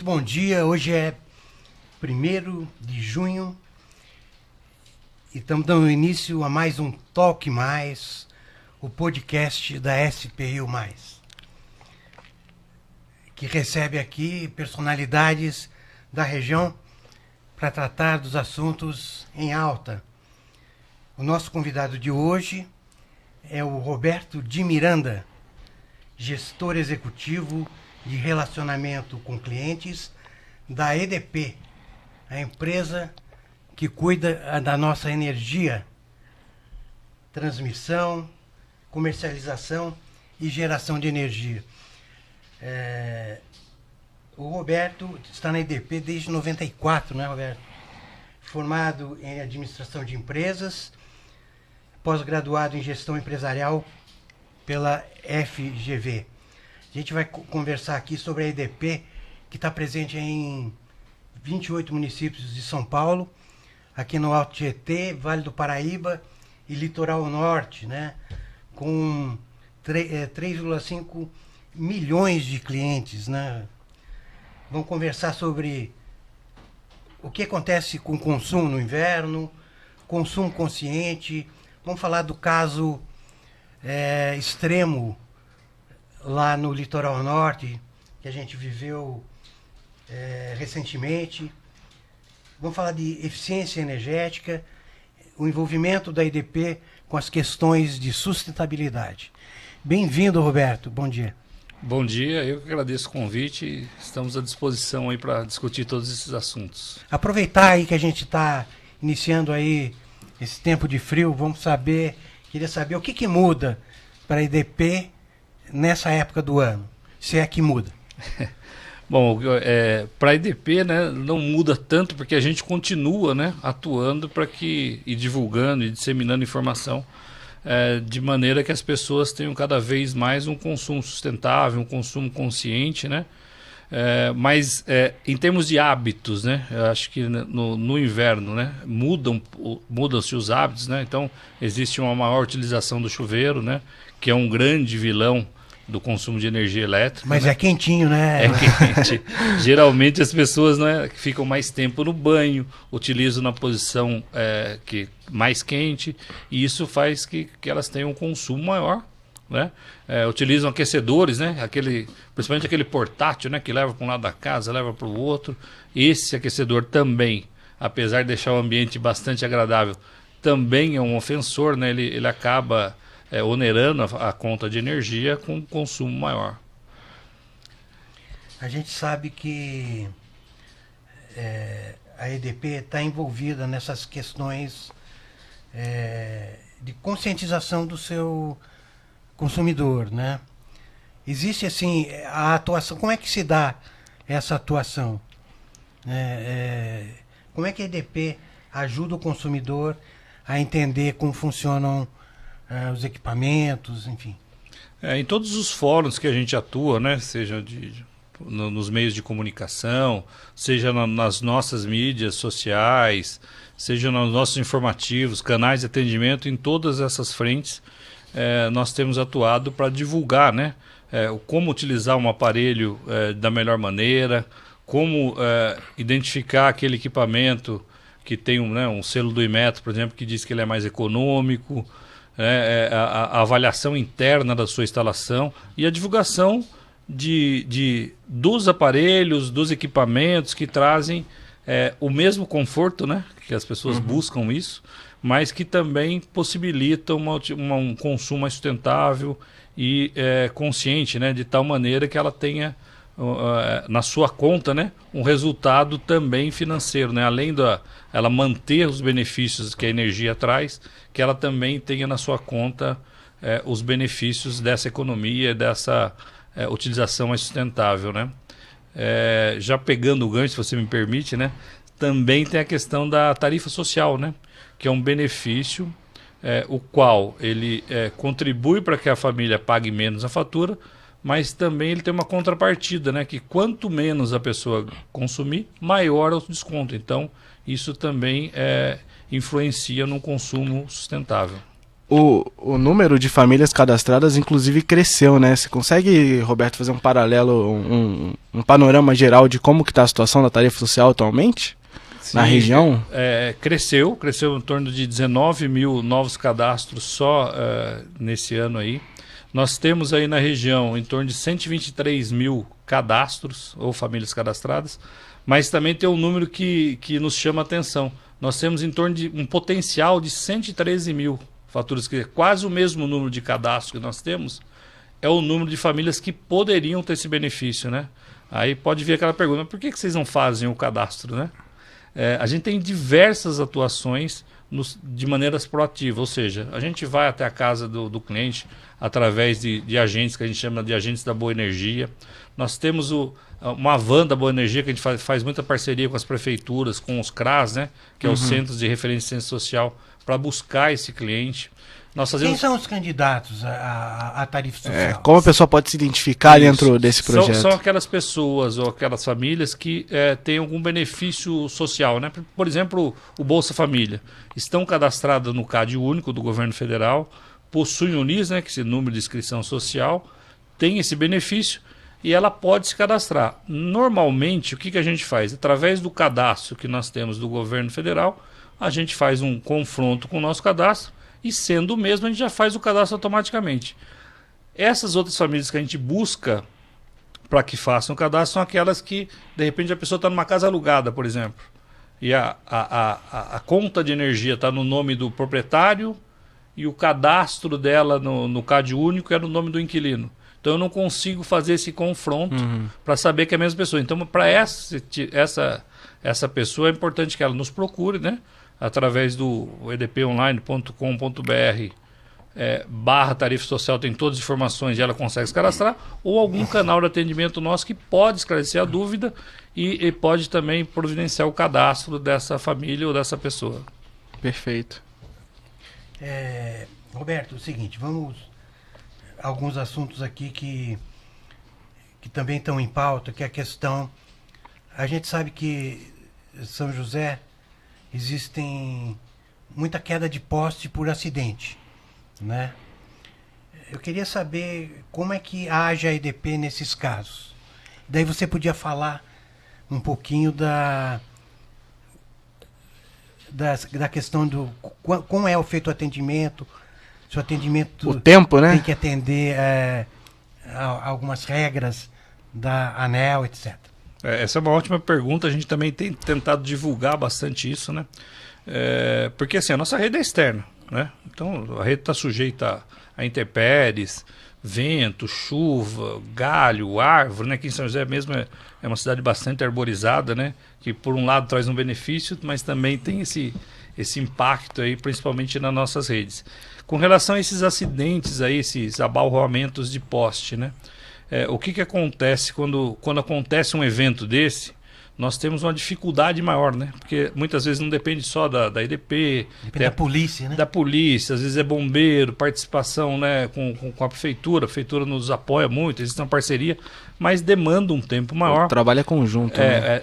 Muito bom dia, hoje é 1º de junho e estamos dando início a mais um Toque Mais, o podcast da SP Rio Mais, que recebe aqui personalidades da região para tratar dos assuntos em alta. O nosso convidado de hoje é o Roberto de Miranda, gestor executivo de relacionamento com clientes da EDP, a empresa que cuida da nossa energia, transmissão, comercialização e geração de energia. O Roberto está na EDP desde 94, né, Roberto? Formado em administração de empresas, pós-graduado em gestão empresarial pela FGV. A gente vai conversar aqui sobre a EDP, que está presente em 28 municípios de São Paulo, aqui no Alto Tietê, Vale do Paraíba e Litoral Norte, né? Com 3,5 milhões de clientes, né? Vamos conversar sobre o que acontece com o consumo no inverno, consumo consciente. Vamos falar do caso extremo lá no Litoral Norte, que a gente viveu recentemente. Vamos falar de eficiência energética, o envolvimento da EDP com as questões de sustentabilidade. Bem-vindo, Roberto. Bom dia. Bom dia, eu que agradeço o convite e estamos à disposição aí para discutir todos esses assuntos. Aproveitar aí que a gente está iniciando aí esse tempo de frio, queria saber o que muda para a EDP nessa época do ano, se é que muda. Bom, para a EDP, né, não muda tanto porque a gente continua, né, atuando e divulgando e disseminando informação de maneira que as pessoas tenham cada vez mais um consumo sustentável, um consumo consciente, né? Mas em termos de hábitos, né, eu acho que no inverno, né, mudam-se os hábitos, né? Então existe uma maior utilização do chuveiro, né, que é um grande vilão do consumo de energia elétrica. Mas né? É quentinho, né? É quente. Geralmente as pessoas, né, ficam mais tempo no banho, utilizam na posição mais quente, e isso faz que elas tenham um consumo maior, né? Utilizam aquecedores, né? Principalmente aquele portátil, né, que leva para um lado da casa, leva para o outro. Esse aquecedor também, apesar de deixar o ambiente bastante agradável, também é um ofensor, né? Ele acaba onerando a conta de energia com um consumo maior. A gente sabe que a EDP está envolvida nessas questões de conscientização do seu consumidor, né? Existe assim a atuação. Como é que se dá essa atuação? Como é que a EDP ajuda o consumidor a entender como funcionam os equipamentos, enfim? Em todos os fóruns que a gente atua, né, seja nos meios de comunicação, seja nas nossas mídias sociais, seja nos nossos informativos, canais de atendimento, em todas essas frentes, nós temos atuado para divulgar, né, como utilizar um aparelho da melhor maneira, como identificar aquele equipamento que tem um selo do Inmetro, por exemplo, que diz que ele é mais econômico, a avaliação interna da sua instalação e a divulgação dos aparelhos, dos equipamentos que trazem o mesmo conforto, né, que as pessoas buscam isso, mas que também possibilitam um consumo mais sustentável e consciente, né, de tal maneira que ela tenha na sua conta, né, um resultado também financeiro, né, além ela manter os benefícios que a energia traz, que ela também tenha na sua conta os benefícios dessa economia, dessa utilização mais sustentável, né. Já pegando o gancho, se você me permite, né, também tem a questão da tarifa social, né, que é um benefício o qual ele contribui para que a família pague menos a fatura, mas também ele tem uma contrapartida, né, que quanto menos a pessoa consumir, maior é o desconto. Então, isso também influencia no consumo sustentável. O número de famílias cadastradas, inclusive, cresceu, né? Você consegue, Roberto, fazer um paralelo, um panorama geral de como que está a situação da tarifa social atualmente? Sim, na região? Cresceu em torno de 19 mil novos cadastros só nesse ano aí. Nós temos aí na região em torno de 123 mil cadastros ou famílias cadastradas, mas também tem um número que nos chama a atenção. Nós temos em torno de um potencial de 113 mil faturas, que é quase o mesmo número de cadastros que nós temos, é o número de famílias que poderiam ter esse benefício, né? Aí pode vir aquela pergunta, por que vocês não fazem o cadastro, né? A gente tem diversas atuações de maneiras proativas, ou seja, a gente vai até a casa do cliente através de agentes que a gente chama de agentes da Boa Energia. Nós temos uma van da Boa Energia que a gente faz muita parceria com as prefeituras, com os CRAS, né? Que é os Centros de Referência Social, para buscar esse cliente. Quem são os candidatos à tarifa social? Como a pessoa pode se identificar dentro desse projeto? São aquelas pessoas ou aquelas famílias que têm algum benefício social, né? Por exemplo, o Bolsa Família. Estão cadastradas no CAD único do governo federal, possuem o NIS, né? Que é esse número de inscrição social, tem esse benefício e ela pode se cadastrar. Normalmente, o que a gente faz? Através do cadastro que nós temos do governo federal, a gente faz um confronto com o nosso cadastro e, sendo o mesmo, a gente já faz o cadastro automaticamente. Essas outras famílias que a gente busca para que façam o cadastro são aquelas que, de repente, a pessoa está numa casa alugada, por exemplo, e a conta de energia está no nome do proprietário e o cadastro dela no CAD único é no nome do inquilino. Então eu não consigo fazer esse confronto para saber que é a mesma pessoa. Então, para essa pessoa é importante que ela nos procure, né? Através do edponline.com.br / tarifa social, tem todas as informações e ela consegue se cadastrar, ou algum canal de atendimento nosso que pode esclarecer a dúvida e pode também providenciar o cadastro dessa família ou dessa pessoa. Perfeito. Roberto, é o seguinte, vamos a alguns assuntos aqui que também estão em pauta, que é a questão, a gente sabe que São José existem muita queda de poste por acidente, né? Eu queria saber como é que age a EDP nesses casos. Daí você podia falar um pouquinho da questão do como é feito o atendimento, se o atendimento o tempo, né? Tem que atender a algumas regras da ANEEL, etc. Essa é uma ótima pergunta, a gente também tem tentado divulgar bastante isso, né? Porque assim, a nossa rede é externa, né? Então a rede está sujeita a intempéries, vento, chuva, galho, árvore, né? Aqui em São José mesmo é uma cidade bastante arborizada, né? Que por um lado traz um benefício, mas também tem esse impacto aí, principalmente nas nossas redes. Com relação a esses acidentes aí, esses abalroamentos de poste, né? O que acontece quando acontece um evento desse? Nós temos uma dificuldade maior, né? Porque muitas vezes não depende só da EDP. Depende da polícia, né? Da polícia, às vezes é bombeiro, participação, né, com a prefeitura. A prefeitura nos apoia muito, existe uma parceria, mas demanda um tempo maior. O trabalho é conjunto, né?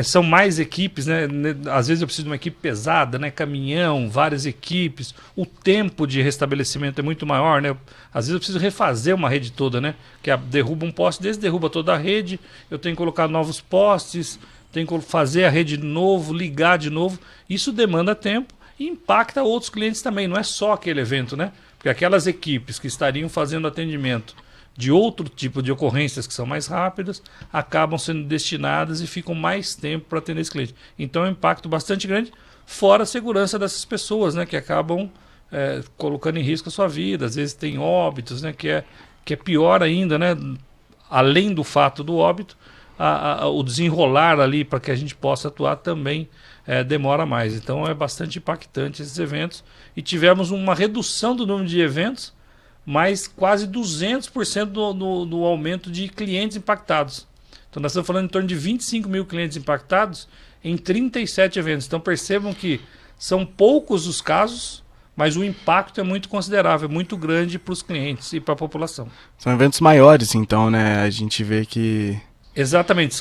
São mais equipes, né? Às vezes eu preciso de uma equipe pesada, né? Caminhão, várias equipes. O tempo de restabelecimento é muito maior, né? Às vezes eu preciso refazer uma rede toda, né? Que derruba um poste desse, derruba toda a rede, eu tenho que colocar novos postes, tenho que fazer a rede de novo, ligar de novo. Isso demanda tempo e impacta outros clientes também, não é só aquele evento, né? Porque aquelas equipes que estariam fazendo atendimento de outro tipo de ocorrências que são mais rápidas, acabam sendo destinadas e ficam mais tempo para atender esse cliente. Então é um impacto bastante grande, fora a segurança dessas pessoas, né? Que acabam colocando em risco a sua vida, às vezes tem óbitos, né? Que é pior ainda, né? Além do fato do óbito, o desenrolar ali para que a gente possa atuar também demora mais. Então é bastante impactante esses eventos. E tivemos uma redução do número de eventos, mas quase 200% do aumento de clientes impactados. Então nós estamos falando em torno de 25 mil clientes impactados em 37 eventos. Então percebam que são poucos os casos, mas o impacto é muito considerável, muito grande para os clientes e para a população. São eventos maiores, então, né? A gente vê que Exatamente,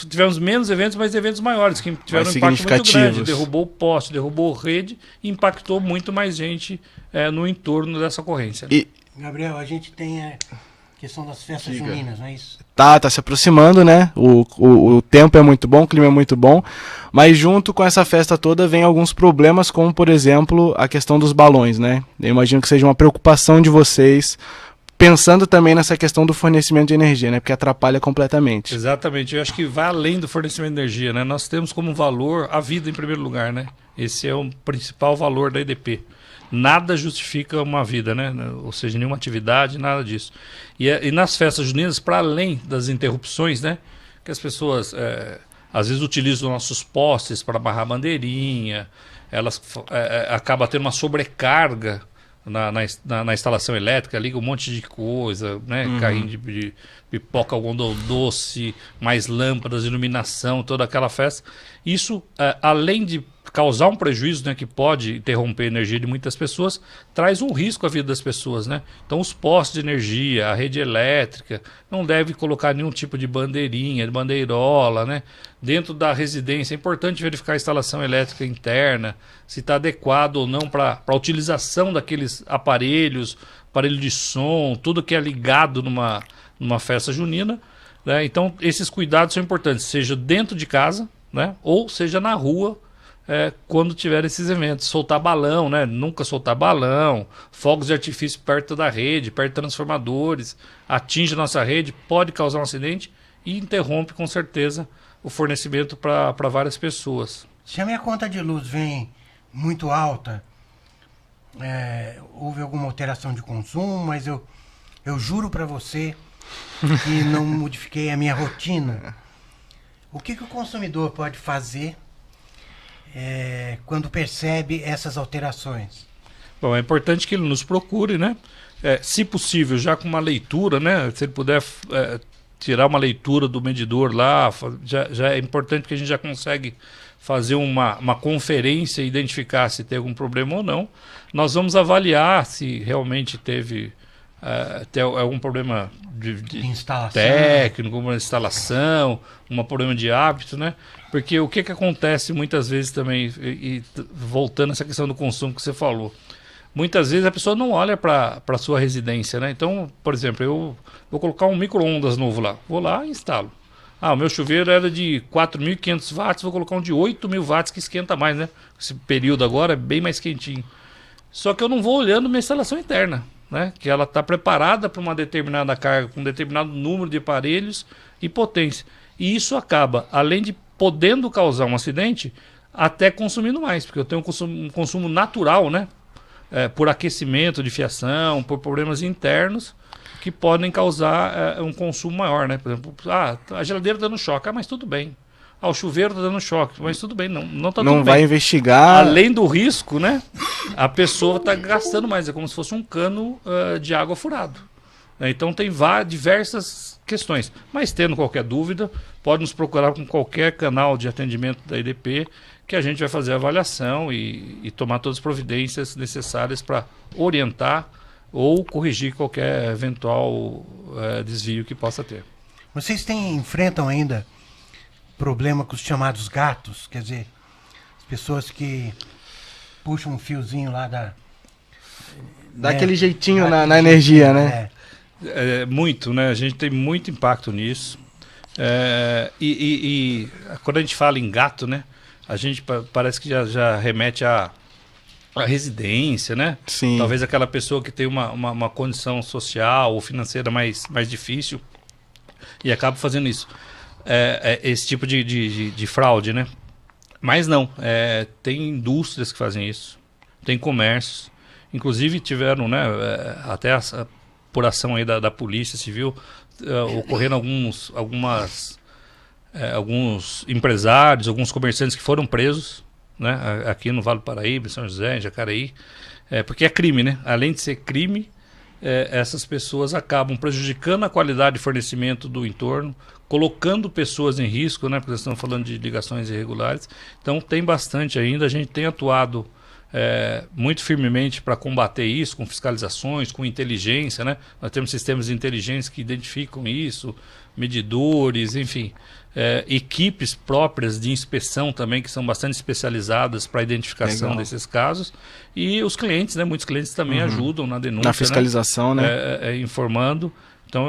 tivemos menos eventos, mas eventos maiores, que tiveram mais um impacto muito grande. significativos. Derrubou poste, derrubou rede e impactou muito mais gente no entorno dessa ocorrência. E Gabriel, a gente tem a questão das festas Diga. juninas, não é isso? tá se aproximando, né? O tempo é muito bom, o clima é muito bom, mas junto com essa festa toda vem alguns problemas, como por exemplo a questão dos balões, né? Eu imagino que seja uma preocupação de vocês, pensando também nessa questão do fornecimento de energia, né? Porque atrapalha completamente. Exatamente, eu acho que vai além do fornecimento de energia, né? Nós temos como valor a vida em primeiro lugar, né? Esse é o principal valor da EDP. Nada justifica uma vida, né? Ou seja, nenhuma atividade, nada disso. E nas festas juninas, para além das interrupções, né? Que as pessoas às vezes utilizam nossos postes para amarrar bandeirinha, elas acabam tendo uma sobrecarga na instalação elétrica, liga um monte de coisa, né? Carrinho de pipoca, algodão doce, mais lâmpadas, iluminação, toda aquela festa. Isso, além de causar um prejuízo, né, que pode interromper a energia de muitas pessoas, traz um risco à vida das pessoas, né? Então os postos de energia, a rede elétrica, não deve colocar nenhum tipo de bandeirinha, de bandeirola, né? Dentro da residência é importante verificar a instalação elétrica interna, se está adequado ou não para a utilização daqueles aparelhos, aparelho de som, tudo que é ligado numa festa junina, né? Então esses cuidados são importantes, seja dentro de casa, né, ou seja na rua, quando tiver esses eventos. Soltar balão, né? Nunca soltar balão, fogos de artifício perto da rede, perto de transformadores, atinge a nossa rede, pode causar um acidente e interrompe com certeza o fornecimento para várias pessoas. Se a minha conta de luz vem muito alta, houve alguma alteração de consumo, mas eu juro para você que não modifiquei a minha rotina. O que o consumidor pode fazer quando percebe essas alterações? Bom, é importante que ele nos procure, né? Se possível, já com uma leitura, né? Se ele puder tirar uma leitura do medidor lá, já é importante, porque a gente já consegue fazer uma conferência e identificar se tem algum problema ou não. Nós vamos avaliar se realmente teve algum problema de instalação, técnico, uma instalação, um problema de hábito, né? Porque o que acontece muitas vezes também, e voltando a essa questão do consumo que você falou, muitas vezes a pessoa não olha para a sua residência, né? Então, por exemplo, eu vou colocar um micro-ondas novo lá, vou lá e instalo. O meu chuveiro era de 4.500 watts, vou colocar um de 8.000 watts que esquenta mais, né? Esse período agora é bem mais quentinho. Só que eu não vou olhando minha instalação interna, né? Que ela está preparada para uma determinada carga, com um determinado número de aparelhos e potência. E isso acaba, além de podendo causar um acidente, até consumindo mais, porque eu tenho um consumo natural, né? Por aquecimento de fiação, por problemas internos, que podem causar um consumo maior, né? Por exemplo, a geladeira está dando choque, mas tudo bem. O chuveiro está dando choque, mas tudo bem, não está tudo bem. Não vai investigar. Além do risco, né? A pessoa está gastando mais, é como se fosse um cano de água furado. Então tem diversas questões. Mas tendo qualquer dúvida, pode nos procurar com qualquer canal de atendimento da EDP, que a gente vai fazer a avaliação e tomar todas as providências necessárias para orientar ou corrigir qualquer eventual desvio que possa ter. Vocês enfrentam ainda problema com os chamados gatos? Quer dizer, as pessoas que puxam um fiozinho lá Dá aquele jeitinho na energia, né? Muito, né? A gente tem muito impacto nisso. E quando a gente fala em gato, né? A gente parece que já remete à residência, né? Sim. Talvez aquela pessoa que tem uma condição social ou financeira mais difícil e acaba fazendo isso. Esse tipo de fraude, né? Mas não, tem indústrias que fazem isso, tem comércios, inclusive tiveram, né, até a apuração aí da Polícia Civil, ocorrendo alguns empresários, alguns comerciantes que foram presos, né, aqui no Vale do Paraíba, em São José, em Jacareí, porque é crime, né? Além de ser crime, essas pessoas acabam prejudicando a qualidade de fornecimento do entorno, colocando pessoas em risco, né? Porque nós estamos falando de ligações irregulares. Então tem bastante ainda, a gente tem atuado muito firmemente para combater isso, com fiscalizações, com inteligência, né? Nós temos sistemas de inteligência que identificam isso, medidores, enfim, equipes próprias de inspeção também, que são bastante especializadas para a identificação desses casos, e os clientes, né? Muitos clientes também ajudam na denúncia, na fiscalização, né? Informando. Então,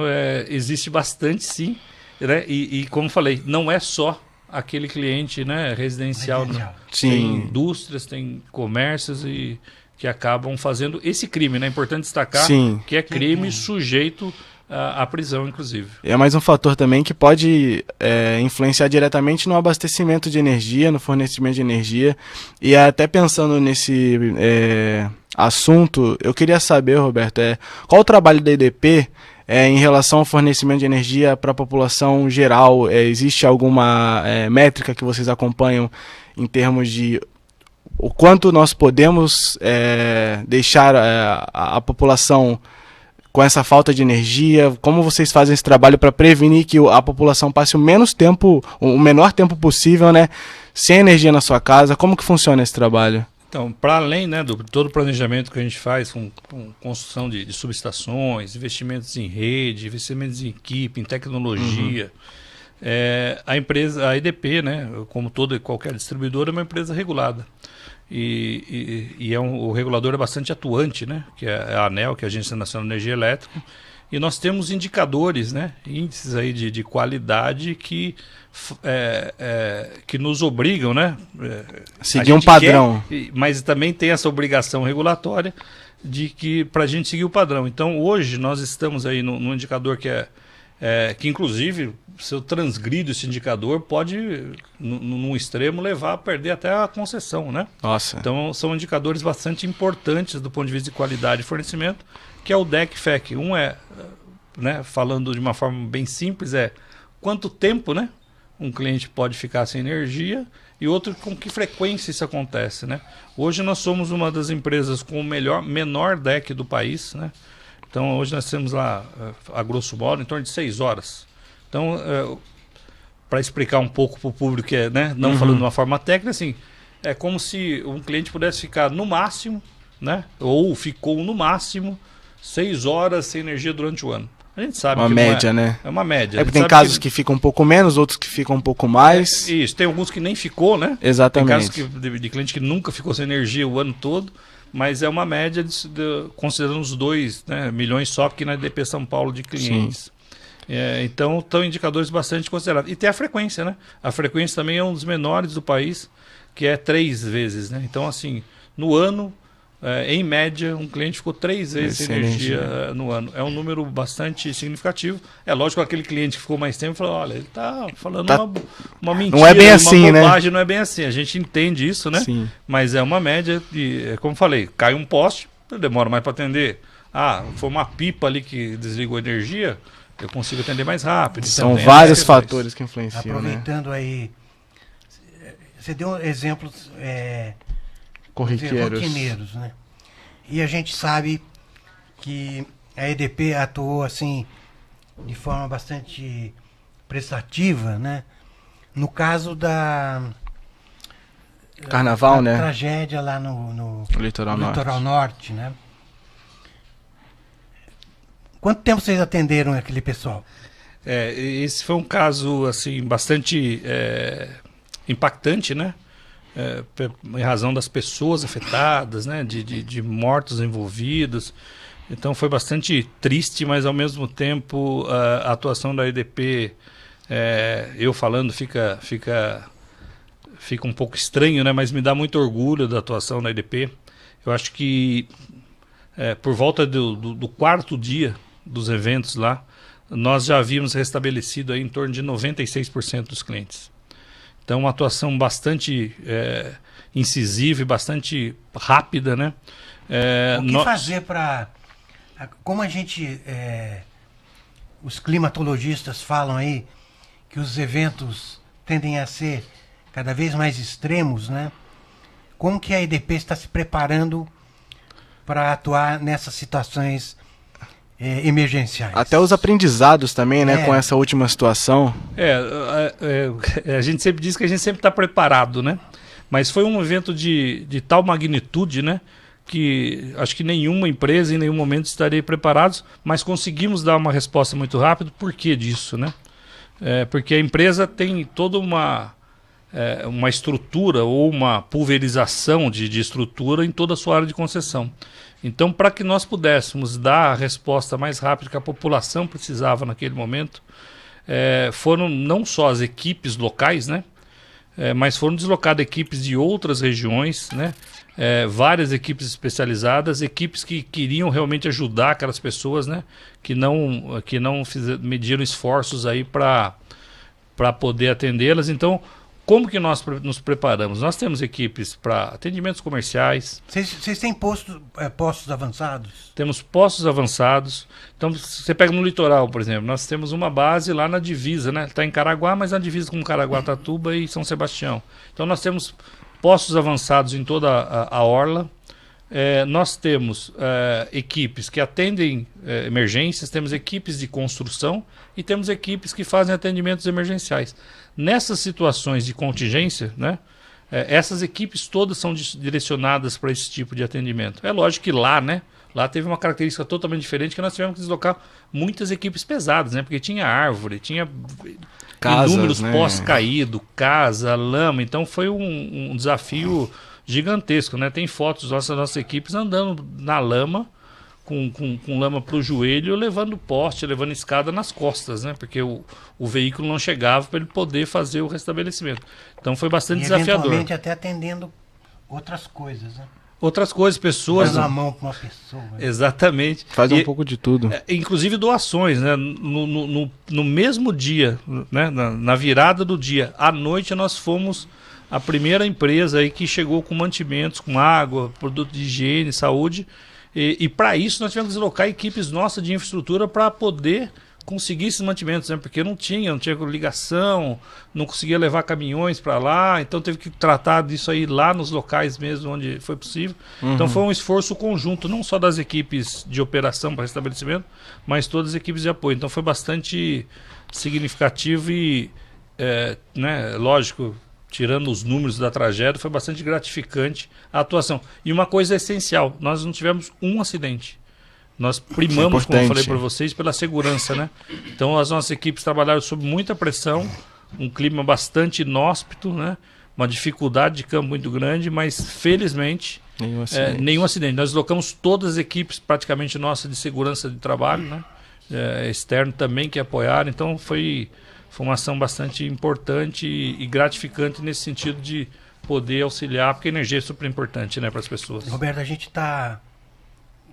existe bastante, sim, né? E como falei, não é só aquele cliente, né, residencial. Sim. Tem indústrias, tem comércios que acabam fazendo esse crime, né? É importante destacar que é crime sujeito à prisão, inclusive. É mais um fator também que pode influenciar diretamente no abastecimento de energia, no fornecimento de energia. E até pensando nesse assunto, eu queria saber, Roberto, qual o trabalho da EDP em relação ao fornecimento de energia para a população geral? Existe alguma métrica que vocês acompanham em termos de o quanto nós podemos deixar a população com essa falta de energia? Como vocês fazem esse trabalho para prevenir que a população passe o menor tempo possível, né, sem energia na sua casa? Como que funciona esse trabalho? Então, para além, né, do todo o planejamento que a gente faz com construção de subestações, investimentos em rede, investimentos em equipe, em tecnologia, a EDP, né, como toda e qualquer distribuidora, é uma empresa regulada. E o regulador é bastante atuante, né, que é a ANEEL, que é a Agência Nacional de Energia Elétrica. E nós temos indicadores, né, índices aí de qualidade que nos obrigam, né, seguir um padrão. Mas também tem essa obrigação regulatória de que para a gente seguir o padrão. Então, hoje nós estamos aí no indicador que inclusive, se eu transgrido esse indicador, pode, num extremo, levar a perder até a concessão, né? Nossa. Então, são indicadores bastante importantes do ponto de vista de qualidade de fornecimento, que é o DEC/FEC. Um né, falando de uma forma bem simples, quanto tempo, né, um cliente pode ficar sem energia, e outro, com que frequência isso acontece, né? Hoje nós somos uma das empresas com o menor DEC do país, né? Então hoje nós temos lá, a grosso modo, em torno de 6 horas. Então, para explicar um pouco para o público, né, não falando de uma forma técnica, assim, é como se um cliente pudesse ficar no máximo, né, ou ficou no máximo 6 horas sem energia durante o ano. A gente sabe uma que média, não né? É uma média. Porque tem casos que ficam um pouco menos, outros que ficam um pouco mais. Isso, tem alguns que nem ficou, né? Exatamente. Tem casos de cliente que nunca ficou sem energia o ano todo, mas é uma média considerando os 2, né, milhões só aqui na EDP São Paulo de clientes. Então, estão indicadores bastante considerados. E tem a frequência, né? A frequência também é um dos menores do país, que é 3 vezes, né? Então, assim, no ano, em média, um cliente ficou 3 vezes sem energia no ano. É um número bastante significativo. É lógico que aquele cliente que ficou mais tempo falou, olha, ele está falando uma mentira, não é bem assim, uma bobagem, né? Não é bem assim. A gente entende isso, né? Sim. Mas é uma média, como falei, cai um poste, demora mais para atender. Foi uma pipa ali que desligou a energia, eu consigo atender mais rápido. São vários fatores que influenciam. Aproveitando, né, aí, você deu exemplos corriqueiros, né? E a gente sabe que a EDP atuou assim de forma bastante prestativa, né? No caso da Carnaval, né? Tragédia lá no Litoral Norte, né? Quanto tempo vocês atenderam aquele pessoal? Esse foi um caso assim bastante impactante, né? Em razão das pessoas afetadas, né? De mortos envolvidos. Então foi bastante triste, mas ao mesmo tempo a atuação da EDP, eu falando, fica um pouco estranho, né? Mas me dá muito orgulho da atuação da EDP. Eu acho que por volta do 4º dia dos eventos lá, nós já havíamos restabelecido aí em torno de 96% dos clientes. Então, uma atuação bastante incisiva e bastante rápida, né? O que fazer para... Como a gente... os climatologistas falam aí que os eventos tendem a ser cada vez mais extremos, né? Como que a EDP está se preparando para atuar nessas situações emergenciais? Até os aprendizados também, né, com essa última situação. A gente sempre diz que a gente sempre está preparado, né? Mas foi um evento de tal magnitude, né? Que acho que nenhuma empresa em nenhum momento estaria preparados, mas conseguimos dar uma resposta muito rápida. Por que disso, né? Porque a empresa tem toda uma estrutura ou uma pulverização de estrutura em toda a sua área de concessão. Então, para que nós pudéssemos dar a resposta mais rápida que a população precisava naquele momento, foram não só as equipes locais, né? Mas foram deslocadas equipes de outras regiões, né? Várias equipes especializadas, equipes que queriam realmente ajudar aquelas pessoas, né? Que não mediram esforços aí para poder atendê-las. Então, como que nós nos preparamos? Nós temos equipes para atendimentos comerciais. Vocês têm postos avançados? Temos postos avançados. Então, você pega no litoral, por exemplo, nós temos uma base lá na divisa, né? Está em Caraguá, mas na divisa com Caraguatatuba e São Sebastião. Então, nós temos postos avançados em toda a orla. Nós temos equipes que atendem emergências, temos equipes de construção e temos equipes que fazem atendimentos emergenciais. Nessas situações de contingência, né, essas equipes todas são direcionadas para esse tipo de atendimento. É lógico que lá teve uma característica totalmente diferente, que nós tivemos que deslocar muitas equipes pesadas, né, porque tinha árvore, tinha casas, inúmeros né? postes caídos, casa, lama. Então foi um desafio gigantesco, né? Tem fotos nossas equipes andando na lama, com lama para o joelho, levando poste, levando escada nas costas, né? Porque o veículo não chegava para ele poder fazer o restabelecimento. Então foi bastante desafiador. Eventualmente até atendendo outras coisas, né? Outras coisas, pessoas... Dando a mão para uma pessoa. Né? Exatamente. Faz um pouco de tudo. Inclusive doações, né? No mesmo dia, né? Na virada do dia, à noite nós fomos a primeira empresa aí que chegou com mantimentos, com água, produto de higiene, saúde. E para isso nós tivemos que deslocar equipes nossas de infraestrutura para poder conseguir esses mantimentos, né? Porque não tinha ligação, não conseguia levar caminhões para lá, então teve que tratar disso aí lá nos locais mesmo onde foi possível. Então foi um esforço conjunto, não só das equipes de operação para restabelecimento, mas todas as equipes de apoio. Então foi bastante significativo e, né, lógico, tirando os números da tragédia, foi bastante gratificante a atuação. E uma coisa essencial, nós não tivemos um acidente. Nós primamos, como eu falei para vocês, pela segurança, né? Então as nossas equipes trabalharam sob muita pressão, um clima bastante inóspito, né? Uma dificuldade de campo muito grande, mas felizmente nenhum acidente. Nós deslocamos todas as equipes praticamente nossas de segurança de trabalho, né? Externo também que apoiaram, então foi uma ação bastante importante e gratificante nesse sentido de poder auxiliar, porque a energia é super importante, né, para as pessoas. Roberto, a gente está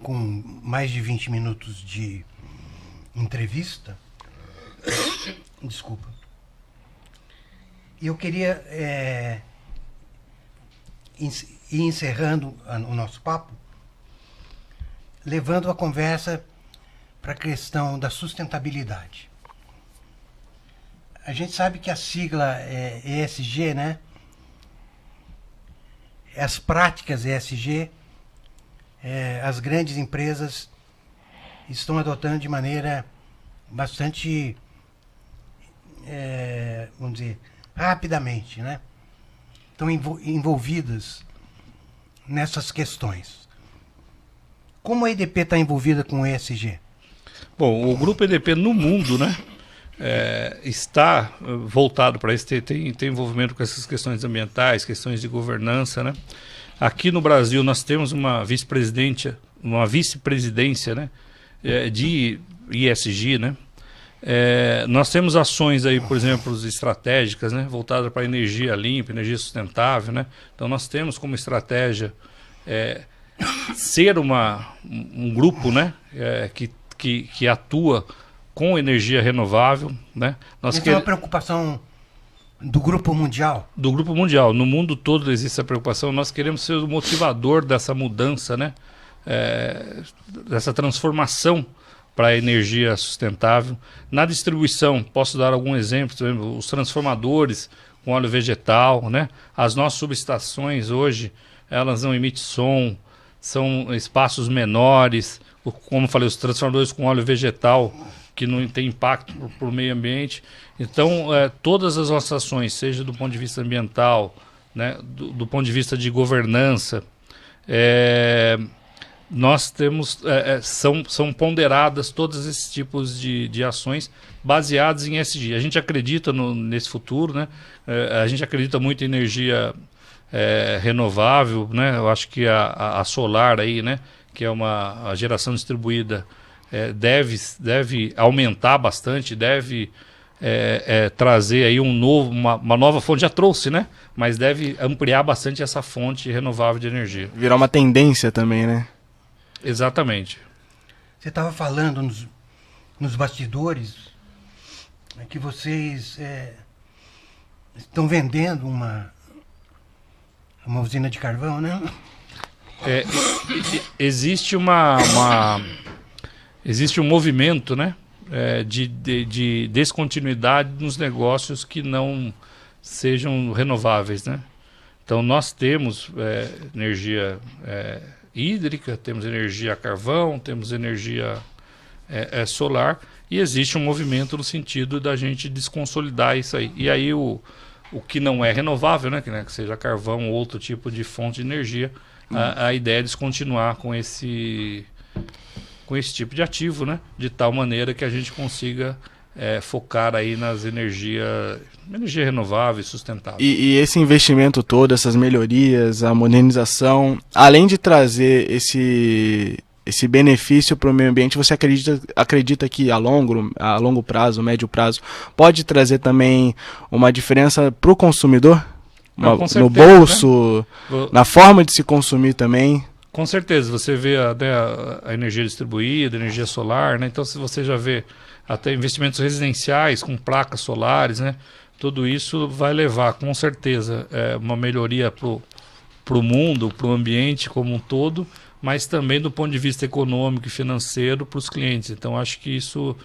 com mais de 20 minutos de entrevista. Desculpa. E eu queria ir encerrando o nosso papo, levando a conversa para a questão da sustentabilidade. A gente sabe que a sigla é ESG, né? As práticas ESG, as grandes empresas estão adotando de maneira bastante, vamos dizer, rapidamente, né? Estão envolvidas nessas questões. Como a EDP está envolvida com o ESG? Bom, o Grupo EDP no mundo, né, está voltado para isso, tem envolvimento com essas questões ambientais, questões de governança, né? Aqui no Brasil nós temos uma vice-presidência, né, de ESG, né? Nós temos ações aí, por exemplo, estratégicas, né, voltadas para energia limpa, energia sustentável, né? Então nós temos como estratégia ser um grupo, né, que atua com energia renovável, né? Essa é uma preocupação do Grupo Mundial? Do Grupo Mundial. No mundo todo existe essa preocupação. Nós queremos ser o motivador dessa mudança, né? Dessa transformação para a energia sustentável. Na distribuição, posso dar algum exemplo, por exemplo, os transformadores com óleo vegetal, né? As nossas subestações hoje, elas não emitem som, são espaços menores, como eu falei, os transformadores com óleo vegetal, que não tem impacto para o meio ambiente. Então, todas as nossas ações, seja do ponto de vista ambiental, né, do ponto de vista de governança, nós temos, são ponderadas todos esses tipos de ações baseadas em ESG. A gente acredita nesse futuro, né? A gente acredita muito em energia renovável, né? Eu acho que a solar aí, né, que é a geração distribuída, deve aumentar bastante, deve trazer aí uma nova fonte. Já trouxe, né? Mas deve ampliar bastante essa fonte renovável de energia. Virar uma tendência também, né? Exatamente. Você estava falando nos bastidores que vocês estão vendendo uma usina de carvão, né? Existe existe um movimento, né, de descontinuidade nos negócios que não sejam renováveis, né? Então nós temos energia hídrica, temos energia a carvão, temos energia solar, e existe um movimento no sentido da gente desconsolidar isso aí. E aí o que não é renovável, né, que seja carvão ou outro tipo de fonte de energia, a ideia é descontinuar com esse tipo de ativo, né, de tal maneira que a gente consiga focar aí nas energia renovável e sustentável. E esse investimento todo, essas melhorias, a modernização, além de trazer esse benefício para o meio ambiente, você acredita que a longo prazo, médio prazo, pode trazer também uma diferença para o consumidor? Com certeza, no bolso, né? Na forma de se consumir também? Com certeza, você vê a energia distribuída, a energia solar, né? Então se você já vê até investimentos residenciais com placas solares, né? Tudo isso vai levar, com certeza, uma melhoria para o mundo, para o ambiente como um todo, mas também do ponto de vista econômico e financeiro para os clientes. Então acho que isso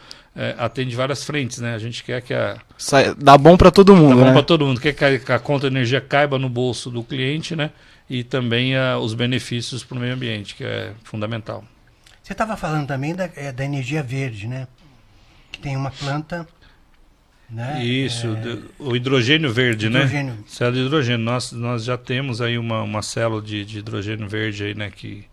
atende várias frentes, né? A gente quer que dá bom para todo mundo, dá bom né? para todo mundo, quer que a conta de energia caiba no bolso do cliente, né? E também os benefícios para o meio ambiente, que é fundamental. Você estava falando também da energia verde, né? Que tem uma planta, né? Isso, o hidrogênio verde, hidrogênio. né? Célula de hidrogênio. Nós já temos aí uma célula de hidrogênio verde aí, né? Que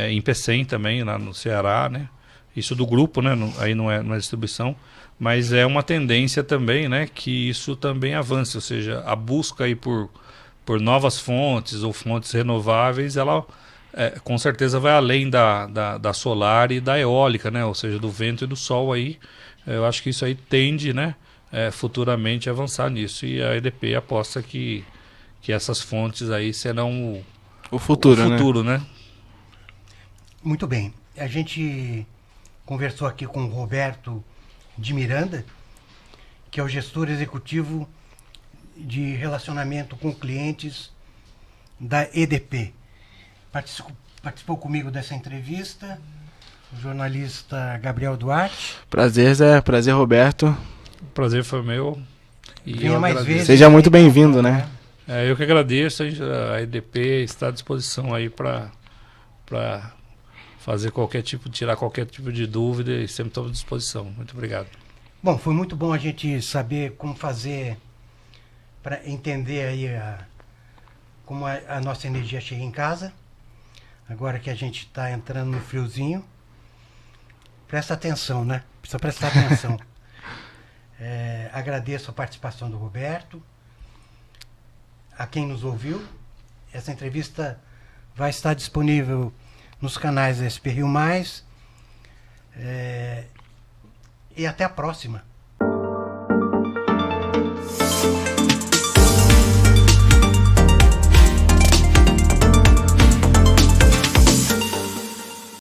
em Pecém também, lá no Ceará, né? Isso do grupo, né? Aí não é distribuição, mas é uma tendência também, né? Que isso também avance, ou seja, a busca aí por novas fontes ou fontes renováveis, ela com certeza vai além da solar e da eólica, né? Ou seja, do vento e do sol aí. Eu acho que isso aí tende, né? Futuramente a avançar nisso, e a EDP aposta que essas fontes aí serão o futuro, né? Muito bem. A gente conversou aqui com o Roberto de Miranda, que é o gestor executivo de relacionamento com clientes da EDP. Participou comigo dessa entrevista o jornalista Gabriel Duarte. Prazer, Zé. Prazer, Roberto. O prazer foi meu. E venha mais vezes. Seja muito bem-vindo, né? Eu que agradeço. A EDP está à disposição aí para fazer tirar qualquer tipo de dúvida, e sempre estou à disposição. Muito obrigado. Bom, foi muito bom a gente saber como fazer para entender aí como a nossa energia chega em casa. Agora que a gente está entrando no friozinho, presta atenção, né? Precisa prestar atenção. Agradeço a participação do Roberto, a quem nos ouviu. Essa entrevista vai estar disponível nos canais SP Rio Mais. E até a próxima.